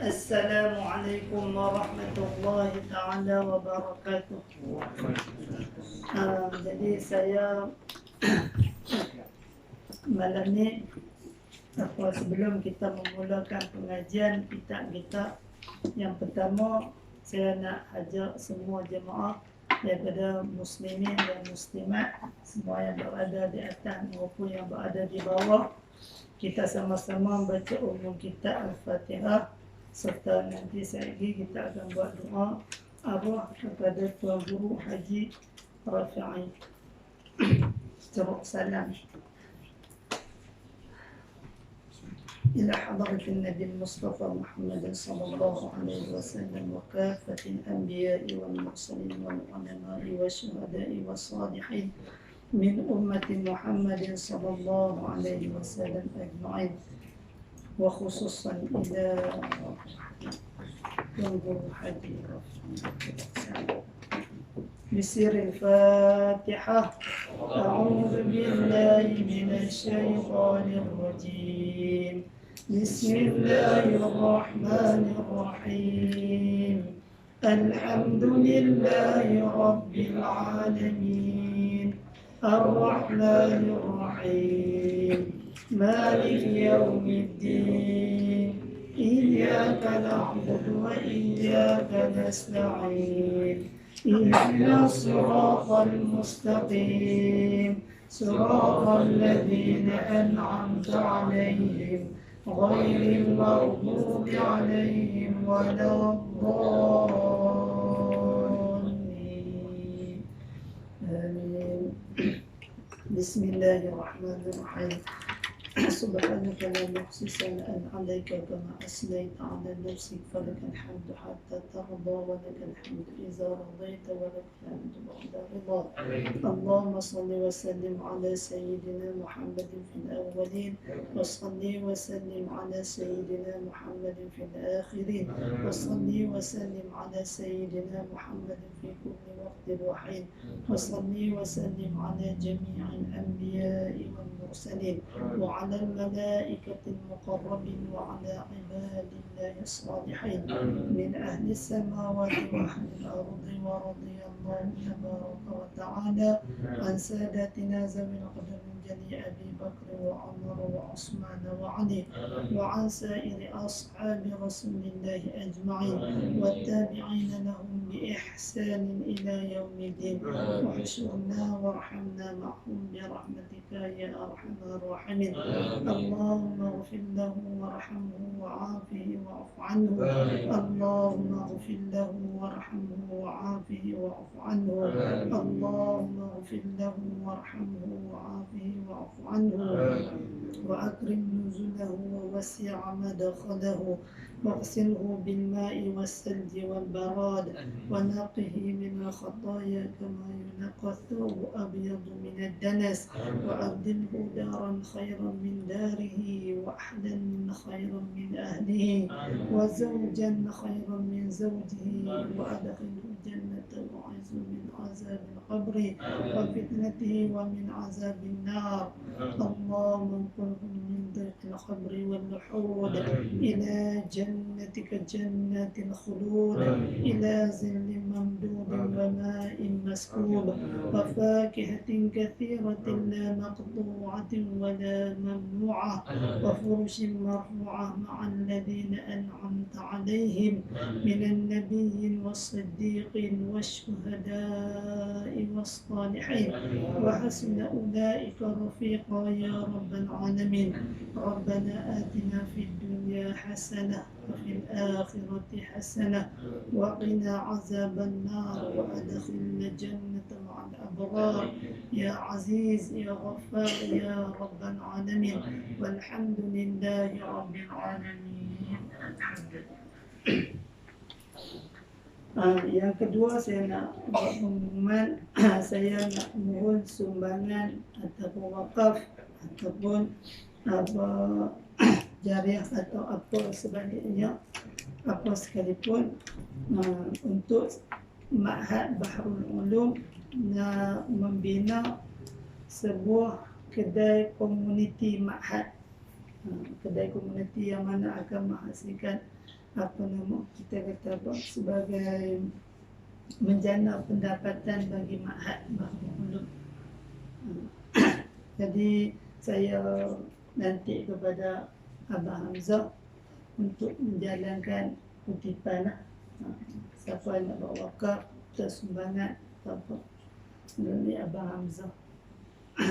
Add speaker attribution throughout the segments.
Speaker 1: Assalamualaikum warahmatullahi taala wabarakatuh. Jadi saya malam ni sebelum kita memulakan pengajian kita yang pertama, saya nak ajak semua jemaah daripada muslimin dan muslimat, semua yang berada di atas maupun yang berada di bawah, kita sama-sama baca umum kita Al-Fatihah, serta nanti sekali kita akan buat doa arwah kepada Tuan Guru Haji Rafi'i. Teruk salam إلى حضرة النبي المصطفى محمد صلى الله عليه وسلم وكافة الأنبياء والمرسلين والعلماء والشهداء والصالحين من أمة محمد صلى الله عليه وسلم أجمعين، وخصوصا إلى ينظر حديث بسر الفاتحة. أعوذ بالله من الشيطان الرجيم، بسم الله الرحمن الرحيم، الحمد لله رب العالمين، الرحمن الرحيم، مالك يوم الدين، إياك نعبد وإياك نستعين، اهدنا الصراط المستقيم، صراط الذين أنعمت عليهم غير المغضوب عليهم ولا الضالين. آمين. بسم الله الرحمن الرحيم. سبحانك لا نحصي ثناء عليك كما أثنيت على نفسك، فلك الحمد حتى ترضى ولك الحمد إذا رضيت ولك الحمد بعد رضا. اللهم صل وسلم على سيدنا محمد في الأولين، وصل وسلم على سيدنا محمد في الآخرين، وصل وسلم على سيدنا محمد في كل وقت وحين، وصل وسلم على جميع الأنبياء والمرسلين وعلى الملائكة المقربين وعلى عباد الله الصالحين من أهل السماوات وأهل الأرض. ورضي الله تبارك وتعالى عن ساداتنا ذوي القدر من جميع أبي بكر وعمر وعثمان وعلي، وعن سائر أصحاب رسول الله أجمعين والتابعين لهم بإحسان إلى يوم الدين. واحشرنا وارحمنا معهم برحمتك يا أرحم الراحمين. اللهم اغفر له وارحمه وعافه واعف عنه، اللهم اغفر له وارحمه وعافه واعف عنه، اللهم اغفر له وارحمه وعافه واعف عنه، وأكرم نزله ووسع مدخله، واغسله بالماء والثلج والبراد، ونقه من الخطايا كما ينقى الثوب أبيض من الدنس، وأبدله دارا خيرا من داره، وأهلا خيرا من أهله، وزوجا خيرا من زوجه، وأدخله الجنة وأعز من عذاب القبر وفتنته ومن عذاب النار. اللهم انقلهم من ضيق القبر واللحود إلى جنتك جنات الخلود، إلى ظل ممدود وماء مسكوب وفاكهة كثيرة لا مقطوعة ولا ممنوعة، وفرش مرفوعة مع الذين أنعمت عليهم من النبيين والصديقين والشهداء والصالحين، وحسن أولئك رفيقا يا رب العالمين. ربنا آتنا في الدنيا حسنة وفي الآخرة حسنة وقنا عذاب النار، وأدخلنا الجنة مع الأبرار يا عزيز يا غفار يا رب العالمين. والحمد لله رب العالمين. Yang kedua, saya nak buat pengumuman. Saya nak mohon sumbangan ataupun wakaf ataupun jariah atau apa sebaliknya, apa sekalipun, untuk Ma'had Bahrul Ulum nak membina sebuah kedai komuniti Ma'had, kedai komuniti yang mana akan menghasilkan kita kata sebagai menjana pendapatan bagi ma'had Bahru Ulum. Jadi saya nanti kepada Abah Hamzah untuk menjalankan kutipan. Siapa yang nak buat wakaf atau sumbangan atau apa, melalui Abah Hamzah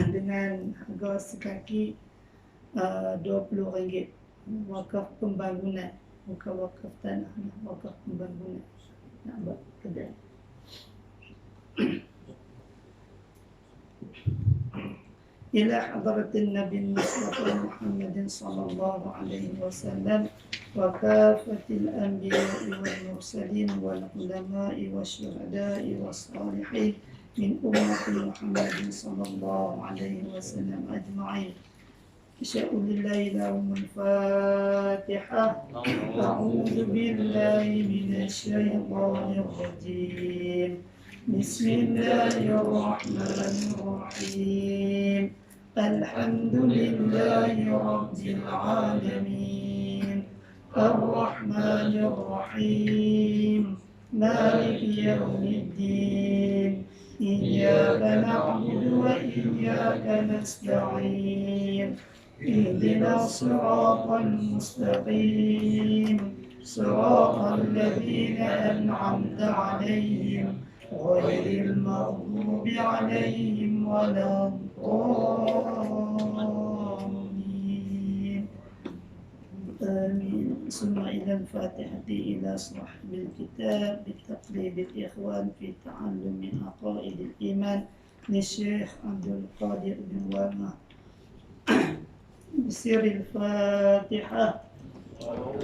Speaker 1: dengan harga sekaki RM20. Wakaf pembangunan, bukan wakaf tanah, wakaf pembangunan nak buat kedai. إلى حضرة النبي المصطفى محمد صلى الله عليه وسلم وكافة الأنبياء والمرسلين والعلماء والشهداء والصالحين من أمة محمد صلى الله عليه وسلم أجمعين. أشهد لله لهم الفاتحة. أعوذ بالله من الشيطان الرجيم. بسم الله الرحمن الرحيم. الحمد لله رب العالمين الرحمن الرحيم مالك يوم الدين إياك نعبد وإياك نستعين اهدنا الصراط المستقيم صراط الذين أنعمت عليهم غير المغضوب عليهم ولا الضالين آمين. ثم إلى الفاتحة إلى صاحب الكتاب بتقليد الإخوان في تعلم عقائد الإيمان للشيخ عبد القادر بن وامة بسر الفاتحة.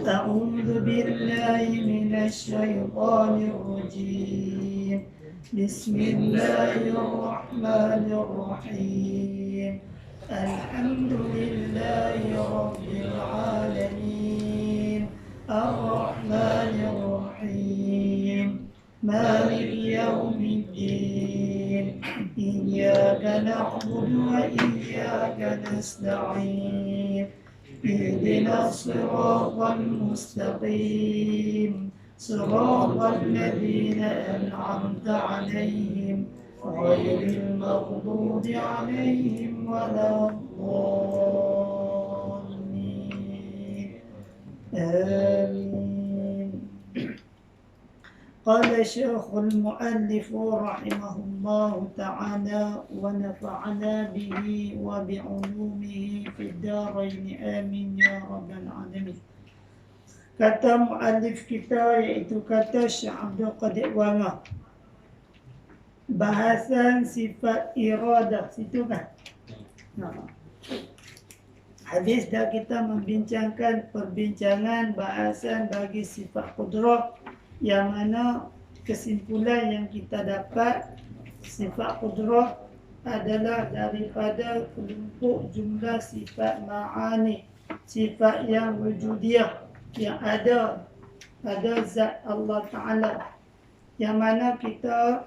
Speaker 1: أعوذ بالله من الشيطان الرجيم. بسم الله الرحمن الرحيم. الحمد لله رب العالمين الرحمن الرحيم مالك يوم الدين إياك نعبد وإياك نستعين اهدنا الصراط المستقيم صراط الذين أنعمت عليهم غير المغضوب عليهم ولا الضالين آمين. قال الشيخ المؤلف رحمه الله تعالى ونفعنا به وبعلومه في الدارين آمين يا رب العالمين. Kata muallif kita iaitu kata Syekh Abdul Qadir Wamah, bahasan sifat iradah situ kan. Hadis dah kita membincangkan perbincangan bahasan bagi sifat qudrah, yang mana kesimpulan yang kita dapat sifat qudrah adalah daripada kelompok jumlah sifat ma'ani, sifat yang wujudiyah, yang ada pada zat Allah Ta'ala, yang mana kita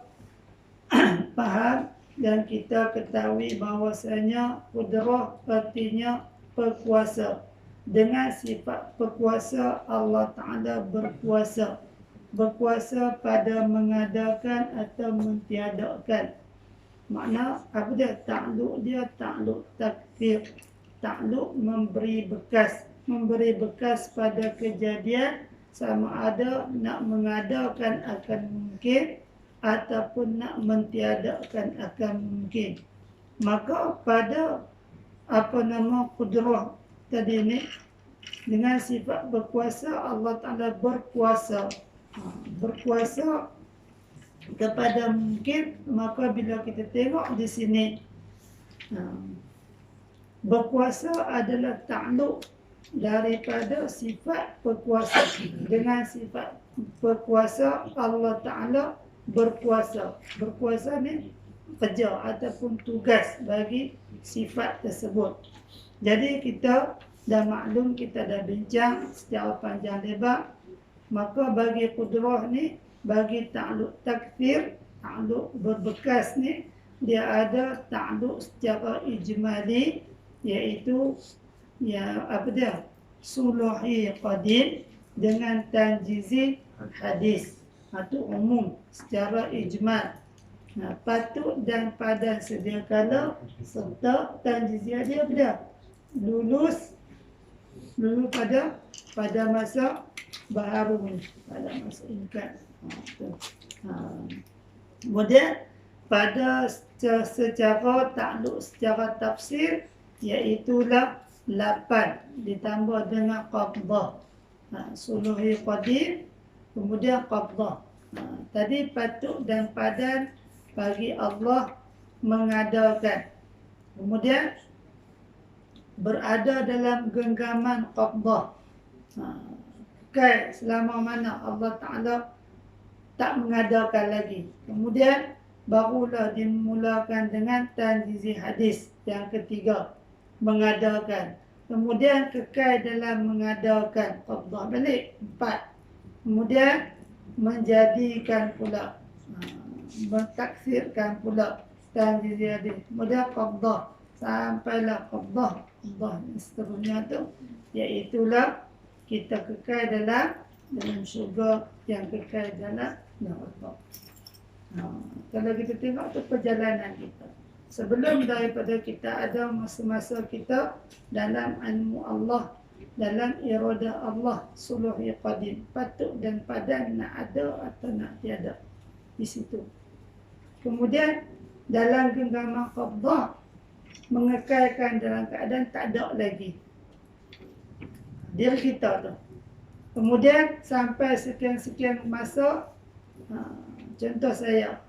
Speaker 1: faham dan kita ketahui bahawasanya qudrah artinya berkuasa. Dengan sifat berkuasa, Allah Ta'ala berkuasa. Berkuasa pada mengadakan atau mentiadakan. Makna apa dia? Takluk dia, takluk takdir. Takluk memberi bekas. Memberi bekas pada kejadian, sama ada nak mengadakan akan mungkin ataupun nak mentiadakan akan mungkin. Maka pada qudrah tadi ni, dengan sifat berkuasa, Allah Ta'ala berkuasa. Berkuasa kepada mungkin. Maka bila kita tengok di sini, berkuasa adalah takluk daripada sifat berkuasa. Dengan sifat berkuasa, Allah Ta'ala berkuasa. Berkuasa ni kerja ataupun tugas bagi sifat tersebut. Jadi kita dah maklum, kita dah bincang secara panjang lebar. Maka bagi qudrah ni, bagi takluk takdir, takluk berbekas ni, dia ada takluk secara ijmali, iaitu ya apa dia? Suluhi qadim, dengan tanjizi hadis atau umum secara ijmal. Patut dan padan sedia kala serta tanjizi dia apa? Lulus pada masa baharu ni, pada masa ingkat. Kemudian pada secara takluk secara tafsir iaitulah 8 ditambah dengan qabdah. Suluhi qadim kemudian qabdah. Tadi patut dan padan bagi Allah mengadakan. Kemudian berada dalam genggaman qabdah. Selama mana Allah Ta'ala tak mengadakan lagi. Kemudian barulah dimulakan dengan tanjizi hadis yang ketiga, mengadakan. Kemudian kekal dalam mengadakan qabdah balik 4. Kemudian menjadikan pula, mentaksirkan pula tanjizi hadis. Kemudian qabdah sampailah qabdah seterusnya tu, iaitulah kita kekal dalam syurga yang kekal dalam neraka. Kalau kita tengok tu perjalanan kita. Sebelum daripada kita ada masa-masa kita dalam ilmu Allah, dalam irada Allah, suluhi qadim, patut dan padan nak ada atau nak tiada di situ. Kemudian dalam genggaman qabdah mengekalkan dalam keadaan tak ada lagi diri kita tu. Kemudian sampai sekian-sekian masa, contoh saya,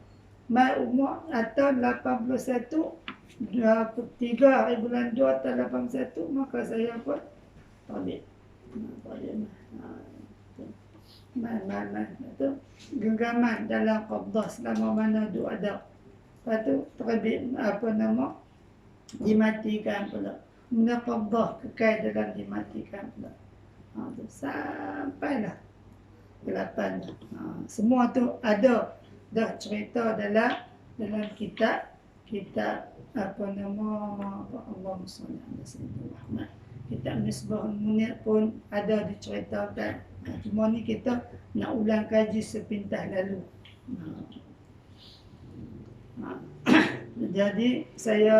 Speaker 1: mai umur atau 81, 3 hari bulan 2 atau 81, maka saya pun tabik. Itu genggaman dalam qabdah selama mana duk ada. Lepas tu terbit dimatikan pula. Kemudian qabdah kekal dalam dimatikan pula. Sampailah 8. Semua tu ada dah cerita dalam kitab Allahumma shalli ala sayyidina Muhammad. Kitab Misbahul Munir pun ada diceritakan. Cuma ni kita nak ulang kaji sepintas lalu. Jadi saya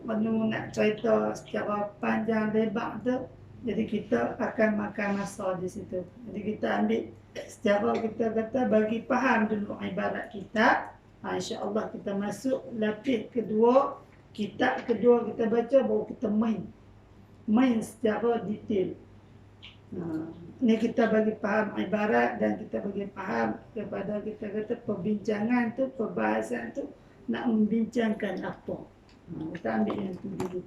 Speaker 1: perlu nak cerita secara panjang lebar tu. Jadi kita akan makan masa di situ. Jadi kita ambil secara kita kata bagi faham dulu ibarat kita. InsyaAllah kita masuk lapis kedua, kitab kedua kita baca, baru kita main secara detail. Ini kita bagi faham ibarat dan kita bagi faham kepada kita kata perbincangan tu, perbahasan tu nak membincangkan apa. Kita ambil yang tu dulu.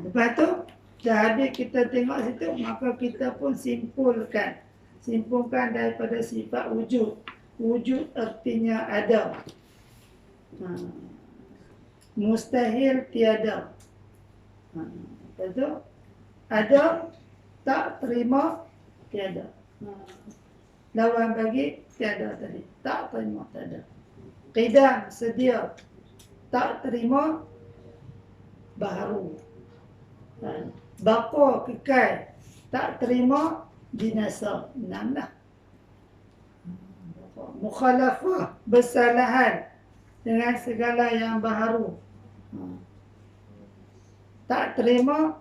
Speaker 1: Lepas tu dah habis kita tengok situ, maka kita pun simpulkan daripada sifat wujud. Wujud artinya ada, mustahil tiada. Lepas tu ada, tak terima, tiada. Lawan bagi tiada tadi, tak terima, tak ada. Qidam, sedia, tak terima, baharu. Baqa, kekal, tak terima, binasa. 6 dah. Mukhalafah, bersalahan dengan segala yang baharu. Tak terima,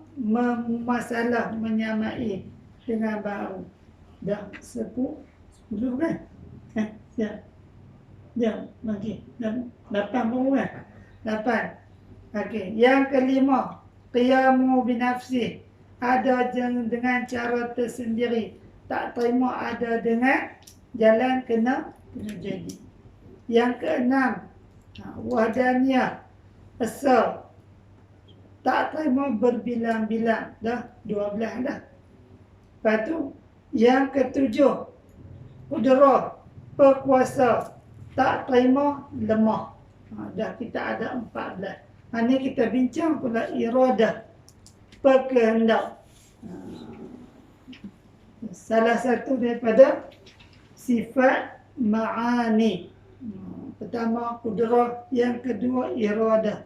Speaker 1: masalah, menyamai dengan baharu. Dah 10 kan? Jam bagi. 8 pun kan? 8. Okey, yang kelima, qiyamu binafsih, ada dengan cara tersendiri. Tak terima ada dengan jalan kena jadi. Yang keenam, wahdaniyah, asal, tak terima berbilang-bilang. Dah 12 dah. Lepas tu yang ketujuh, qudrah, berkuasa, tak terima lemah. Dah kita ada 14. Ini kita bincang pula iradah, berkehendak. Salah satu daripada sifat ma'ani. Pertama qudrah, yang kedua iradah.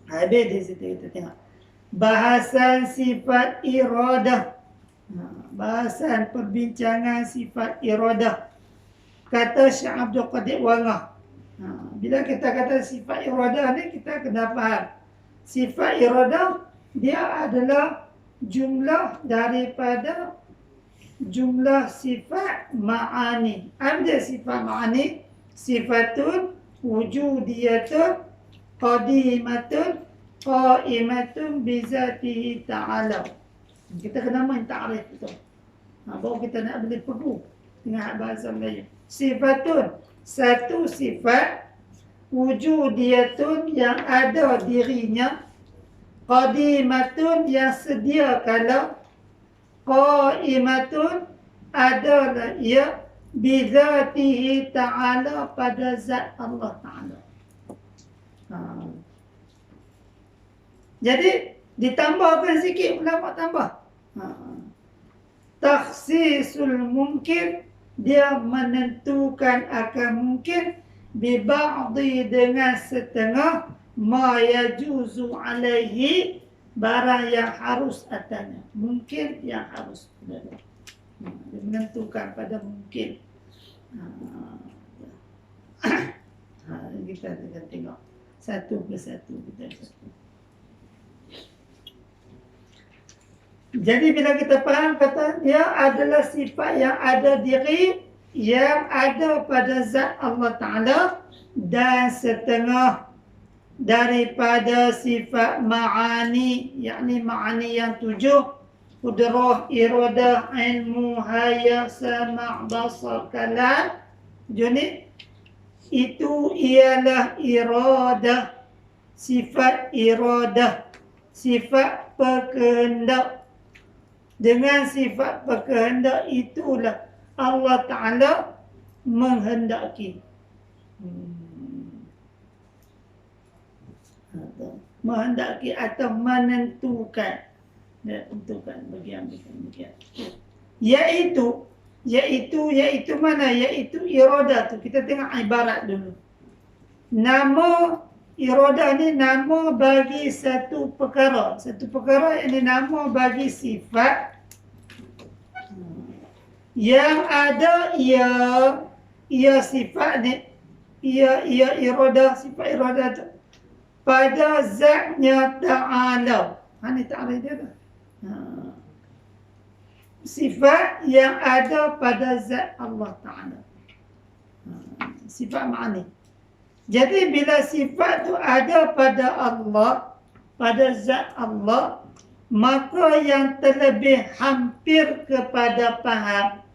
Speaker 1: Habis di situ kita tengok. bahasan sifat iradah. Bahasan perbincangan sifat iradah. Kata Syekh Abdul Qadir Wangah. Bila kita kata sifat iradah ni, kita kena faham. Sifat iradah, dia adalah jumlah daripada jumlah sifat ma'ani. Ada sifat ma'ani, sifatun wujudiyatun qadimatun qaimatun bizatihi ta'ala. Kita kena main ta'rif itu. Baru kita nak boleh perlu dengan bahasa Melayu. Sifatun, satu sifat wujudiyatun yang ada dirinya, qadimatun yang sedia kala, qaimatun adalah ia bizatihi ta'ala pada zat Allah Ta'ala. Jadi ditambahkan sikit ulama tambah. Takhsisul mungkin, dia menentukan akan mungkin biba'di dengan setengah ma yajuzu alaihi, barang yang harus atasnya. Mungkin yang harus. Dia menentukan pada mungkin. Kita akan tengok satu persatu kita. Jadi bila kita faham kata dia adalah sifat yang ada diri, yang ada pada zat Allah Ta'ala, dan setengah daripada sifat ma'ani, yakni ma'ani yang 7, qudrah, iradah, ilmu, haya, sama', basar, kalam. Jadi itu ialah iradah, sifat iradah, sifat berkehendak. Dengan sifat berkehendak itulah Allah Ta'ala menghendaki. Menghendaki atau menentukan. Tentukan bagian. Iaitu mana? Iaitu iradah tu. Kita tengok ibarat dulu. Nama iradah ni nama bagi satu perkara. Satu perkara ini nama bagi sifat yang ada ia sifat ni, ia iradah, sifat iradah tu pada zatnya Ta'ala. Ini ta'rif dia tu. Sifat yang ada pada zat Allah Ta'ala. Sifat ma'ani. Jadi bila sifat tu ada pada Allah, pada zat Allah, maka yang terlebih hampir kepada faham,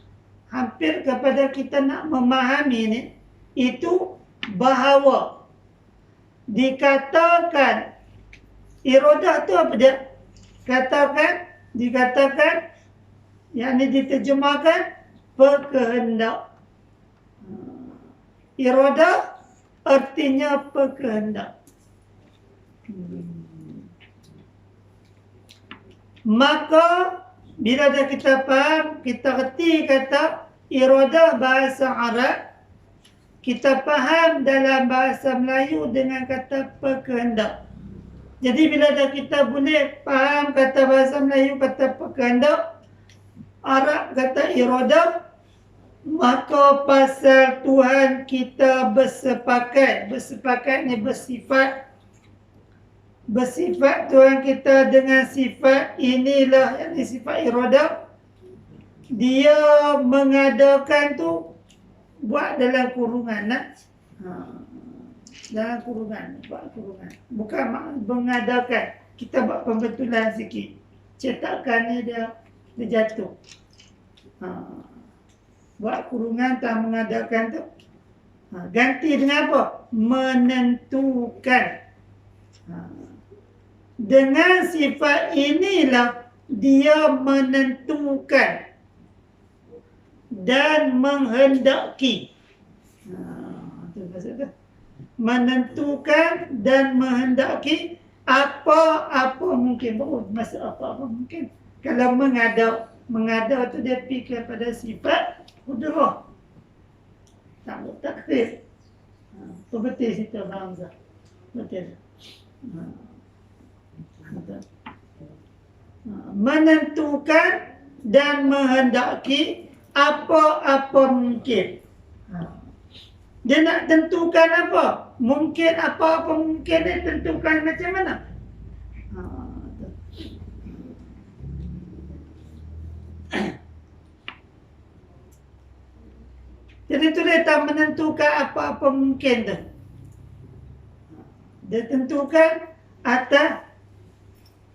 Speaker 1: hampir kepada kita nak memahami ni, itu bahawa dikatakan iradah tu apa dia? Dikatakan, yakni diterjemahkan berkehendak. Iradah artinya berkehendak. Maka bila dah kita faham, kita reti kata iradah bahasa Arab, kita faham dalam bahasa Melayu dengan kata berkehendak. Jadi bila dah kita boleh faham kata bahasa Melayu kata berkehendak, Arab kata iradah, maka pasal Tuhan kita bersepakat ni bersifat Tuhan kita dengan sifat inilah, yang sifat iradah, dia mengadakan tu buat dalam kurungan dalam kurungan, buat kurungan, bukan mengadakan. Kita buat pembetulan sikit, cetakan ni dia jatuh. Buat kurungan tak mengadakan tu. Ganti dengan apa? Menentukan. Dengan sifat inilah dia menentukan dan menghendaki. Itu maksud tu. Menentukan dan menghendaki apa-apa mungkin. Maksud apa-apa mungkin. Kalau mengada tu dia pergi kepada sifat qudrah. Tak takdir. Betul situ Hamzah. Betul. menentukan dan menghendaki apa-apa mungkin. Dia nak tentukan apa? Mungkin apa-apa mungkin dia tentukan macam mana? Jadi tu dia tak menentukan apa-apa mungkin tu. Dia tentukan atas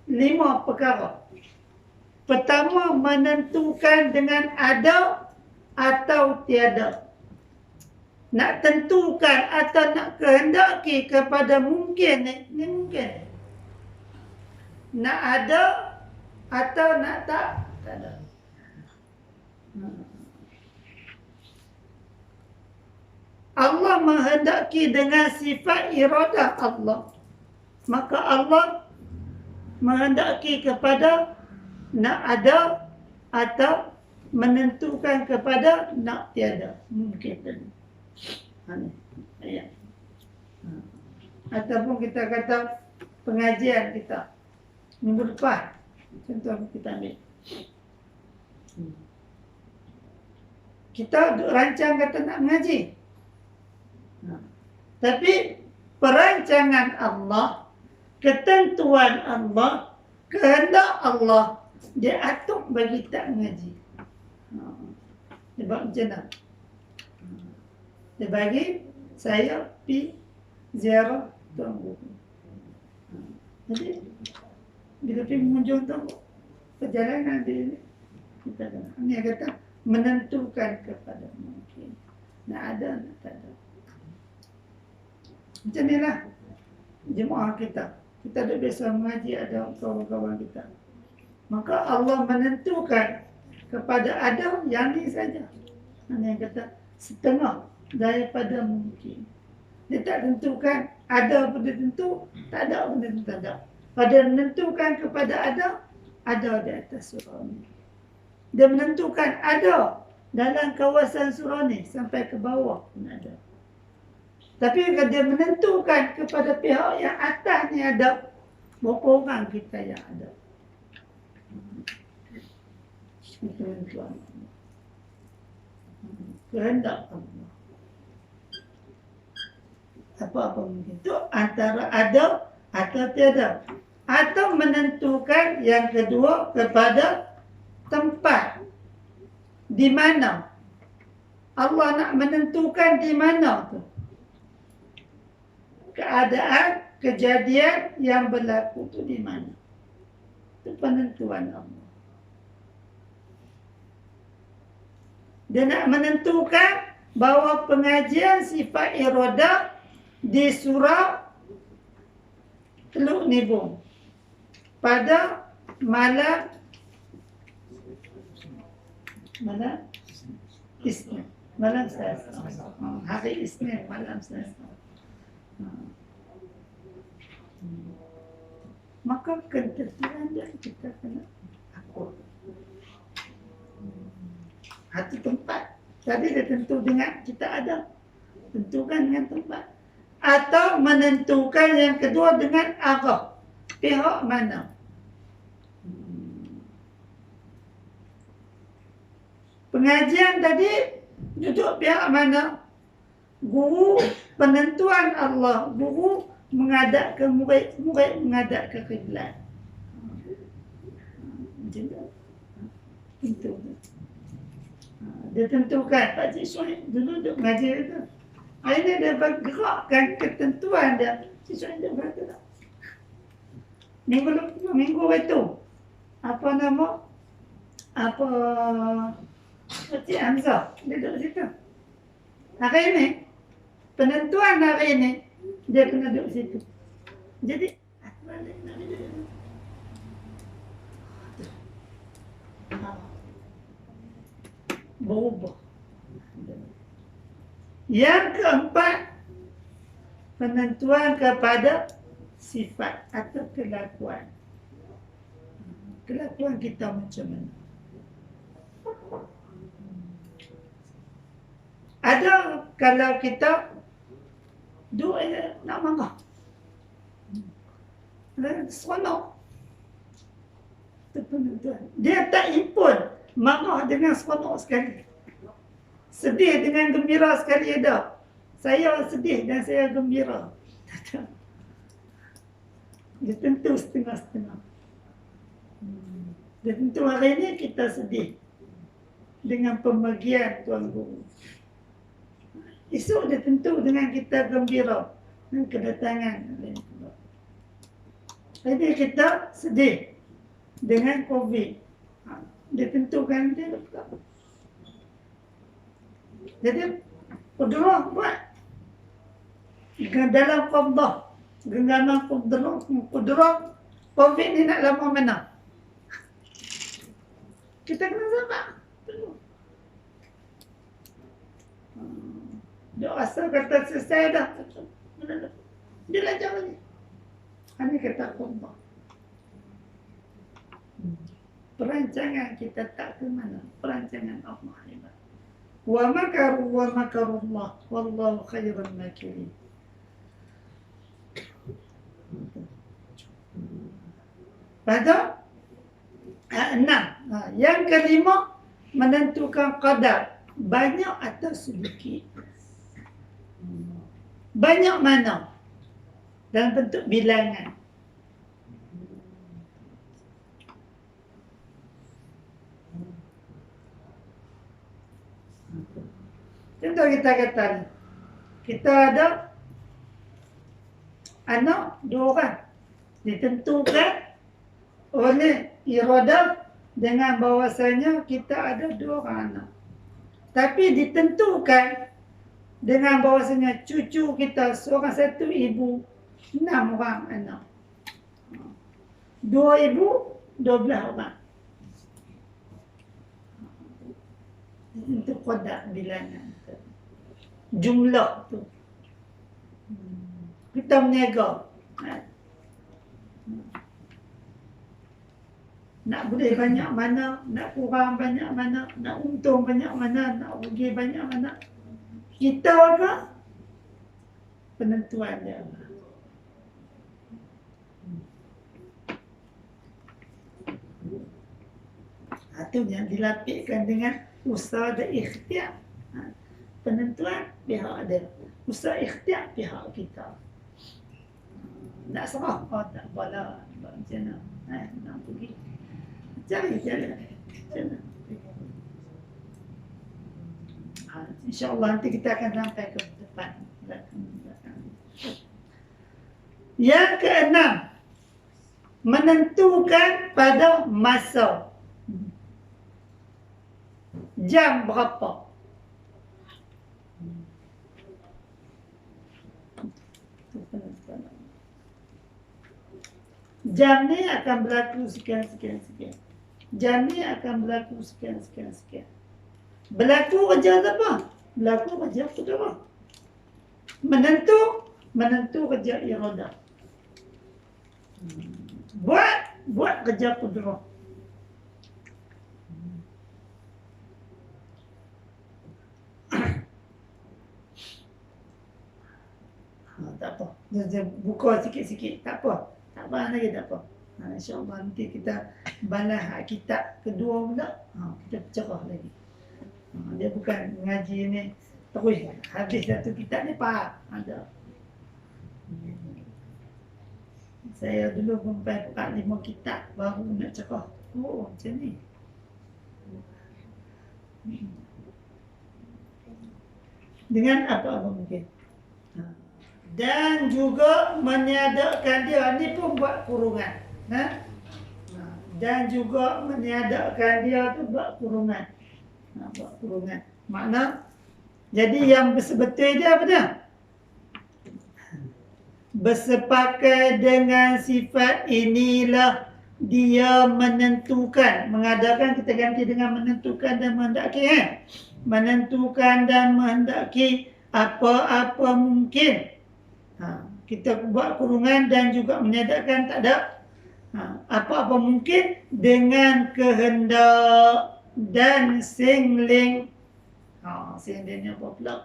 Speaker 1: 5 perkara. Pertama, menentukan dengan ada atau tiada. Nak tentukan atau nak kehendaki kepada mungkin ni mungkin. Nak ada atau nak tak ada. Allah menghendaki dengan sifat iradah Allah. Maka Allah menghendaki kepada nak ada atau menentukan kepada nak tiada. Mungkin tadi. Ayat. Ataupun kita kata pengajian kita minggu depan. Contoh kita ambil. Kita rancang kata nak mengaji. Tapi perancangan Allah, ketentuan Allah, kehendak Allah, dia atur bagi tak mengaji. Dia buat macam mana? Dia bagi saya pi ziarah Tuan Guru. Jadi bila pergi mengunjung tu perjalanan dia kita ni kata menentukan kepada mungkin. Nak ada nak tak ada. Macam inilah jemaah kita. Kita dah biasa mengaji ada kawan-kawan kita. Maka Allah menentukan kepada ada yang ni saja. Yang kata setengah daripada mungkin. Dia tak tentukan ada pun dia tentu, tak ada pun dia tentu tak ada. Pada menentukan kepada ada di atas surau ni. Dia menentukan ada dalam kawasan surau ni sampai ke bawah pun ada. Tapi kalau dia menentukan kepada pihak yang atas ni ada, berapa orang kita yang ada. Kehendak Allah. Kehendak Allah. Apa-apa mungkin. Itu antara ada atau tiada. Atau menentukan yang kedua kepada tempat. Di mana. Allah nak menentukan di mana tu. Keadaan, kejadian yang berlaku tu di mana. Itu penentuan Allah. Dia nak menentukan bahawa pengajian sifat iradah di surau Teluk Nibung pada malam Isnin, malam Selasa, hari Isnin, malam Selasa. Maka ketentuan dia kita kena akur. Hati tempat. Tadi dia tentu dengan kita ada. Tentukan dengan tempat. Atau menentukan yang kedua dengan arah. Pihak mana. Pengajian tadi duduk pihak mana? Guru penentuan Allah. Guru menghadap ke murid, murid menghadap ke kiblat. Macam tu. Tentu. Dia tentukan Pak Cik Suhaib dulu duduk mengaji tu. Hari ni dia bergerakkan ketentuan dia. Cik Suhaib dia berkata tak? Minggu itu. Apa nama? Cik Hamzah. Dia duduk situ. Hari ni, penentuan hari ni, dia kena duduk situ. Jadi, berubah. Yang keempat, penentuan kepada sifat atau kelakuan. Kelakuan kita macam mana? Ada kalau kita duduk nak marah. Seronok. Tu Itu penentuan. Dia tak impun marah dengan seronok sekali. Sedih dengan gembira sekali ada. Saya sedih dan saya gembira. Tak ada. Dia tentu setengah-setengah. Dia tentu hari ini kita sedih dengan pemergian Tuan Guru. Esok dia tentu dengan kita gembira dengan kedatangan. Hari ini kita sedih dengan COVID. Dia tentukan dia letak. Jadi Qudrah buat dalam qabdah, genggaman Qudrah, COVID ni nak lama mana? Kita kena sabar. Dia asal kata selesai dah. Dia lancar lagi. Ini kata qabdah. Perancangan kita tak ke mana. Perancangan Allah hebat. Wa makaru wa makarullah wallahu khairul makirin. Pada 6. Yang kelima, menentukan qadar banyak atau sedikit. Banyak mana? Dalam bentuk bilangan. Contoh kita kata ni, kita ada anak 2 orang, ditentukan oleh iradah dengan bahawasanya kita ada 2 orang anak. Tapi ditentukan dengan bahawasanya cucu kita seorang satu ibu 6 orang anak. 2 ibu 12 orang. Itu qadar bilangan. Jumlah tu. Kita meniaga. Nak boleh banyak mana, nak kurang banyak mana, nak untung banyak mana, nak rugi banyak mana. Kita apa? Penentuan dia. Itu yang dilapikkan dengan usaha dan ikhtiar. Penentuan pihak dia, usaha ikhtiar pihak kita. Nak serah, tak apalah, macam mana, nak pergi. Cari jalan. InsyaAllah nanti kita akan sampai ke depan. Yang keenam, menentukan pada masa. Jam berapa? Jam ni akan berlaku sekian. Jam ni akan berlaku sekian. Berlaku kerja apa? Berlaku kerja Qudrah. Menentu kerja iradah. Buat kerja Qudrah. Tak apa. Dia buka sikit-sikit. Tak apa. Tak apa lagi, tak apa. InsyaAllah nanti kita balas kitab kedua pula. Kita cerah lagi. Dia bukan mengaji ni terus habis satu kitab ni faham. Ada. Saya dulu sampai buka 5 kitab baru nak cerah. Oh, macam ni. Dengan apa-apa mungkin. Dan juga meniadakan dia, ni pun buat kurungan. Dan juga meniadakan dia tu buat kurungan. Buat kurungan. Makna, jadi yang bersebetul dia apa dia? Bersepakat dengan sifat inilah dia menentukan. Mengadakan, kita ganti dengan menentukan dan menghendaki. Menentukan dan menghendaki apa-apa mungkin. Kita buat kurungan dan juga meniadakan tak ada. Apa-apa mungkin dengan kehendak dan singling. Singlingnya apa pula?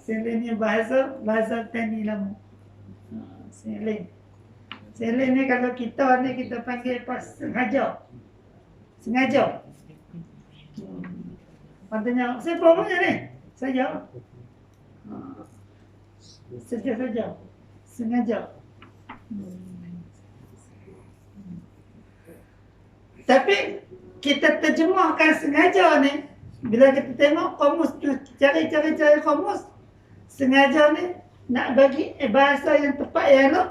Speaker 1: Singlingnya bahasa tani lama. Singling. Seleng ni kalau kita ni kita panggil pas sengaja. Sengaja. Katanya, siapa punya ni? Saja. Saja. Sengaja. Tapi kita terjemahkan sengaja ni. Bila kita tengok kamus tu, cari kamus, sengaja ni nak bagi bahasa yang tepat ialah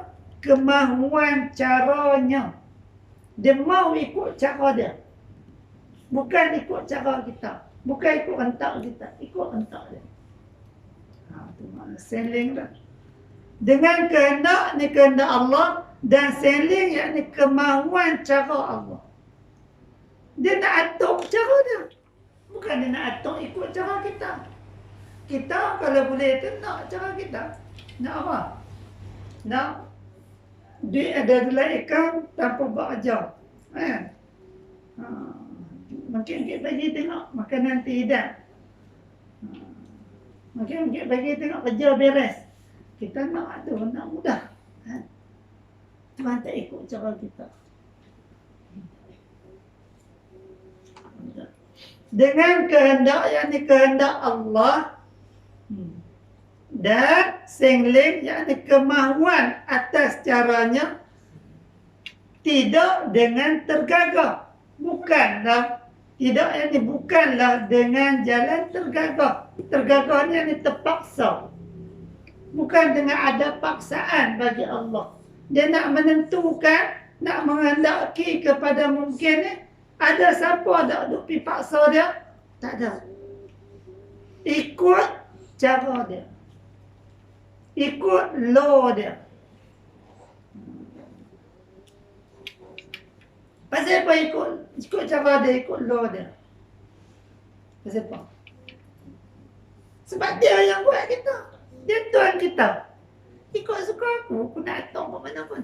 Speaker 1: kemahuan caranya. Dia mau ikut cara dia. Bukan ikut cara kita. Bukan ikut rentak kita. Ikut rentak dia. Itu makna seling dah. Dengan kehendak ni kehendak Allah. Dan seling yakni kemahuan cara Allah. Dia nak atur cara dia. Bukan dia nak atur ikut cara kita. Kita kalau boleh tu nak cara kita. Nak apa? Nak duit ada dalam akaun tanpa bekerja. Mungkin kita bagi tengok makanan tidak. Mungkin kita bagi tengok kerja beres. Kita nak tu, nak mudah. Tuhan tak ikut cara kita. Dengan kehendak yakni kehendak Allah dan sengling yakni kemahuan atas caranya, tidak dengan tergagah. Bukanlah, tidak yakni bukanlah dengan jalan tergagah. Tergagah ni yakni terpaksa. Bukan dengan ada paksaan bagi Allah. Dia nak menentukan, nak menghendaki kepada mungkin ni, ada siapa tak duk pergi paksa dia? Tak ada. Ikut cara dia. Ikut law dia. Pasal apa ikut cara dia, ikut law dia? Pasal apa? Sebab dia yang buat kita. Dia Tuhan kita. Ikut suka aku nak atur ke mana pun.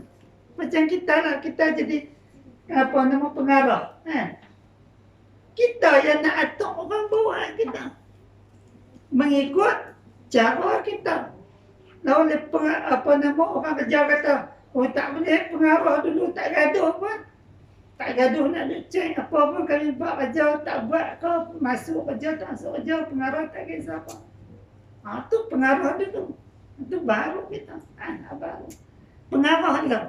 Speaker 1: Macam kita lah, kita jadi pengarah. Kita yang nak atur orang bawah kita. Mengikut cara kita. Lalu orang kerja kata, oh tak boleh pengarah dulu, tak gaduh pun. Tak gaduh nak cek apa pun kami buat kerja, tak buat ke, masuk kerja, tak masuk kerja, pengarah tak kisah apa. Tu pengarah dulu. Itu baru kita. Baru. Pengarah lah.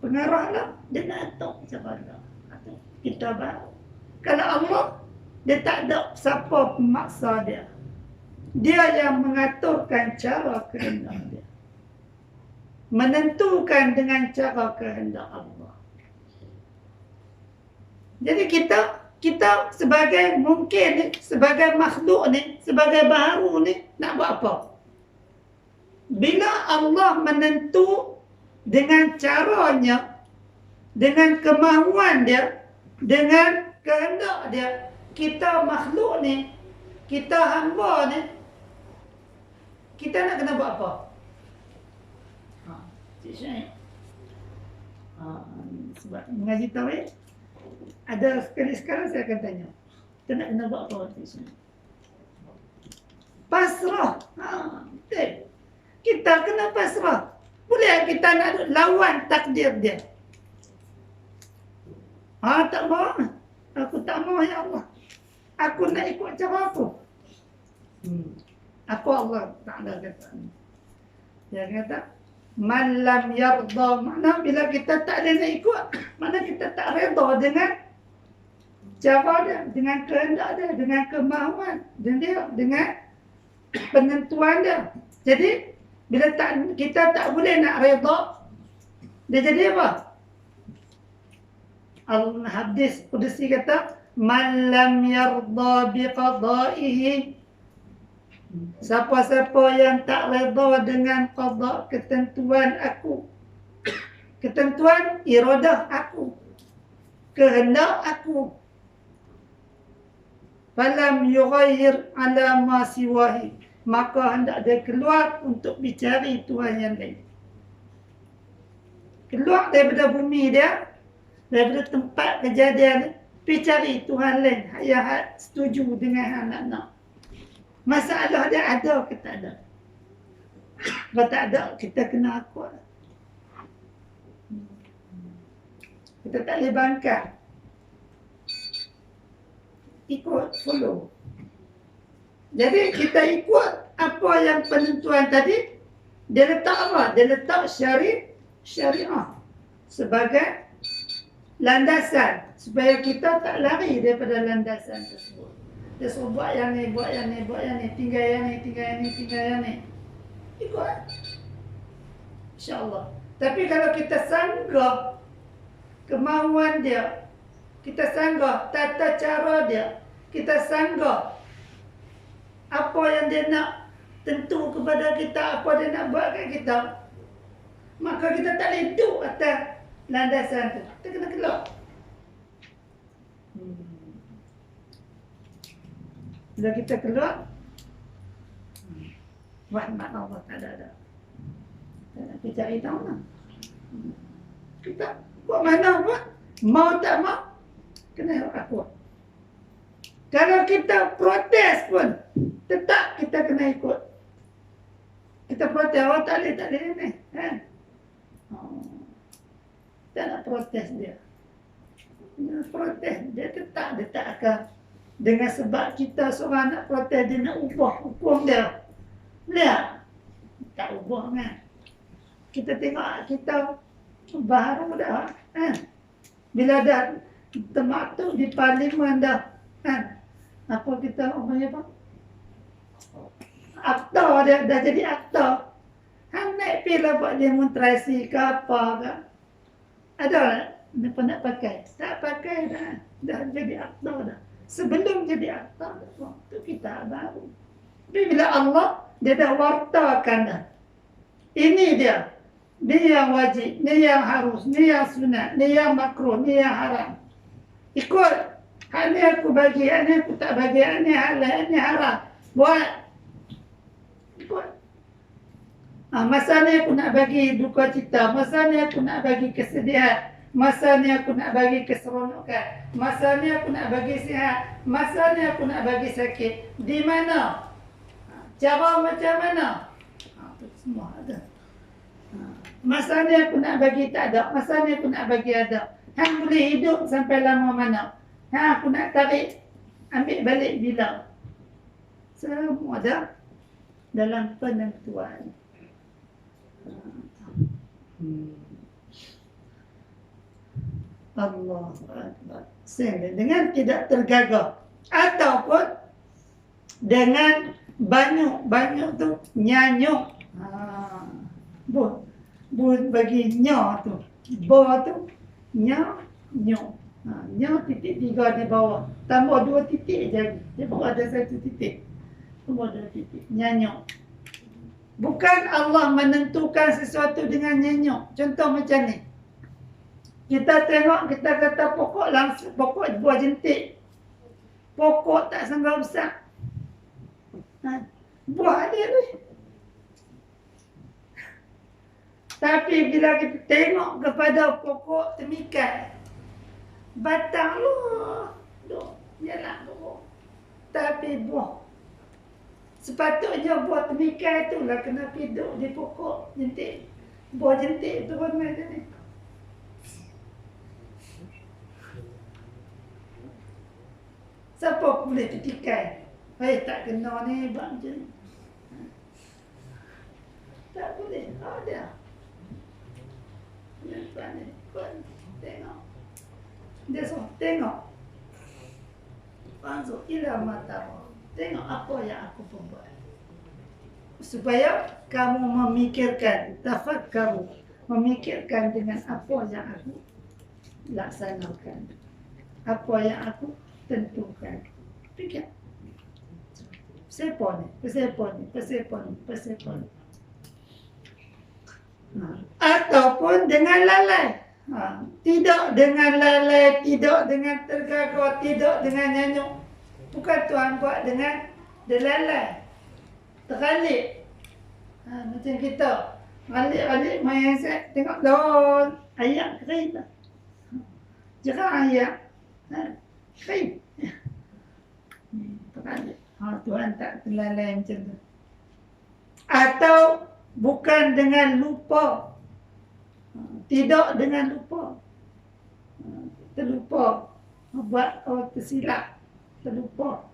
Speaker 1: Pengarah lah. Dia nak atur cara dia. Kita baru. Kalau Allah, dia tak ada siapa pemaksa dia. Dia yang mengaturkan cara kehendak dia. Menentukan dengan cara kehendak Allah. Jadi kita sebagai mungkin ni, sebagai makhluk ni, sebagai baharu ni, nak buat apa? Bila Allah menentu dengan caranya, dengan kemahuan dia, dengan kehendak dia, kita makhluk ni, kita hamba ni, kita nak kena buat apa? Cik Syed. Sebab mengaji tauhid, ada sekali sekarang saya akan tanya, kita nak kena buat apa Cik Syed? Pasrah. Betul. Kita kena pasrah. Boleh kita nak lawan takdir dia? Tak mau. Aku tak mau ya Allah. Aku nak ikut cara aku. Aku Allah Ta'ala kata. Dia kata, man lam yarda, mana bila kita tak ada nak ikut, mana kita tak redha dengan cara dia, dengan kehendak dia, dengan kemahuan dia, dengan penentuan dia. Jadi bila kita tak boleh nak redha, dia jadi apa? Al-Hadis Qudsi kata, man lam yarda biqada'ihi, siapa-siapa yang tak redha dengan qada, ketentuan aku, ketentuan iradah aku, kehendak aku, falam yughayyir ala ma siwahi, maka hendak dia keluar untuk dicari Tuhan yang lain. Keluar daripada bumi dia, daripada tempat kejadian, pergi cari Tuhan lain yang setuju dengan anak-anak. Masalah dia ada ke tak ada? Kalau tak ada, kita kena akut. Kita tak boleh bangkang. Ikut, follow. Jadi kita ikut apa yang penentuan tadi. Dia letak apa? Dia letak syariah sebagai landasan supaya kita tak lari daripada landasan tersebut. Dia suruh buat yang ni, buat yang ni, buat yang ni, tinggal yang ni, tinggal yang ni, tinggal yang ni. Ikut. InsyaAllah. Tapi kalau kita sanggah kemauan dia, kita sanggah tata cara dia, kita sanggah apa yang dia nak tentu kepada kita, apa dia nak buat kat kita, maka kita tak boleh duduk atas landasan tu. Kita kena keluar. Bila kita keluar, rahmat Allah tak ada. Kita cari tahu lah. Kita buat mana pun, mau tak mau, kena akut. Kalau kita protes pun, tetap kita kena ikut. Kita protes, oh tak boleh ni. Tak nak protes dia. Dia protes, dia tak akan. Dengan sebab kita seorang nak protes, dia nak ubah hukum dia. Lihat, tak ubah kan. Kita tengok kita baru dah. Bila dah termaktub di parlimen dah. Apa kita apa? Akta dia dah jadi akta. Naik pilih buat demonstrasi ke apa ke. Ada tak? Nak pakai? Tak pakai dah. Dah jadi akta dah. Sebelum jadi akta, waktu kita baru. Tapi bila Allah, dia dah wartakan dah. Ini dia. Ni yang wajib, ni yang harus, ni yang sunat, ni yang makruh, ni yang haram. Ikut. Hal ni aku bagi, hal ni aku tak bagi, hal ni halal, hal ni haram. Buat. Ikut. Masa ni aku nak bagi duka cita, masa ni aku nak bagi kesedihan, masa ni aku nak bagi keseronokan, masa ni aku nak bagi sihat, masa ni aku nak bagi sakit. Di mana? Cara macam mana? Itu semua ada. Masa ni aku nak bagi tak ada, masa ni aku nak bagi ada. Hang boleh hidup sampai lama mana? Aku nak tarik, ambil balik bila? Semua ada dalam penentuan. Allah Akbar. Dengan tidak tergagah ataupun dengan banyak tu nyanyuk. Bun bagi nya tu. Ba tu nya nyo. Nya titik 3 di bawah. Tambah 2 titik je. Dia baru ada 1 titik. Tambah 2 titik. Nyanyuk. Bukan Allah menentukan sesuatu dengan nyanyuk. Contoh macam ni. Kita tengok, kita kata pokok langsung, pokok buah jentik. Pokok tak sangka besar. Buah dia ni. Tapi bila kita tengok kepada pokok temikai, batang lu, jalan pokok. Tapi buah. Sepatutnya buah temikai itulah kena hidup di pokok jentik. Buah jentik turun macam ni. Siapa boleh petikai? Tak kena ni buat macam ni. Tak boleh. Ada. Nampak ni. Tengok. Dia suruh tengok. Langsung ilah mata. Tengok apa yang aku buat. Supaya kamu memikirkan, tafakkaru, memikirkan dengan apa yang aku laksanakan. Apa yang aku tentukan. Fikir. Persepon ni. Ataupun dengan lalai. Tidak dengan lalai, tidak dengan tergagah, tidak dengan nyanyuk. Bukan Tuhan buat dengan lalai. Teralik. Macam kita. Alik main set. Tengok daun. Ayak kering tak? Jerang ayak. Kering. Teralik. Tuhan tak terlalai macam tu. Atau bukan dengan lupa. Tidak dengan lupa. Terlupa. Buat tersilap. Terlupa.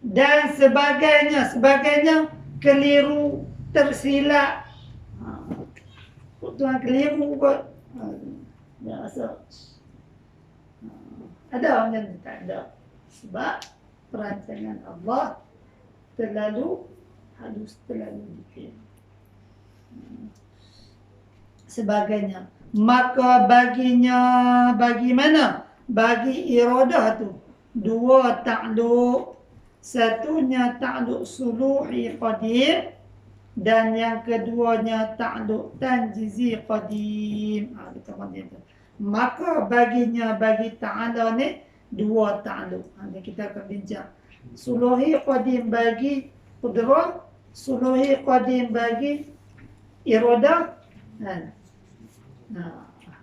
Speaker 1: Dan sebagainya keliru, tersilap. Tuan keliru kot. Dia rasa ada orang yang tak ada. Sebab perancangan Allah terlalu halus, terlalu detail. Sebagainya. Maka bagi mana? Bagi iradah tu. Dua ta'luk. Satunya ta'luk suluhi qadim. Dan yang keduanya ta'luk tanjizi qadim. Maka bagi ta'ala ni dua ta'luk. Kita akan bincang. Suluhi qadim bagi qudrah. Suluhi qadim bagi iradah.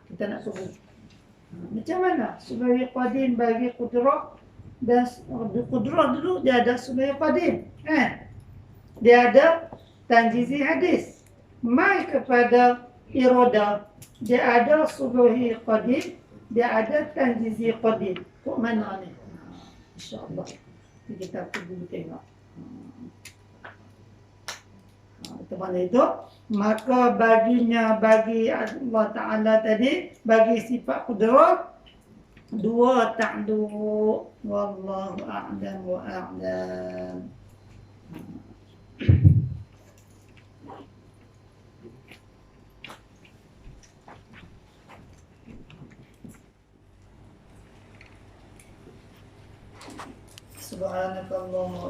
Speaker 1: Kita nak sebut. Macam mana? Suluhi qadim bagi qudrah. Dan qudrah dulu dia ada suluhi qadim. Dia ada tanjizi hadis. Mai kepada iradah. Dia ada suluhi qadim. Dia ada tanjizi qadim. Kok mana ni? InsyaAllah. Kita perlu tengok. Mana itu? Maka bagi Allah Ta'ala tadi, bagi sifat qudrah, dua ta'luk. Wallahu a'lam wa a'lam. Subhanakallahumma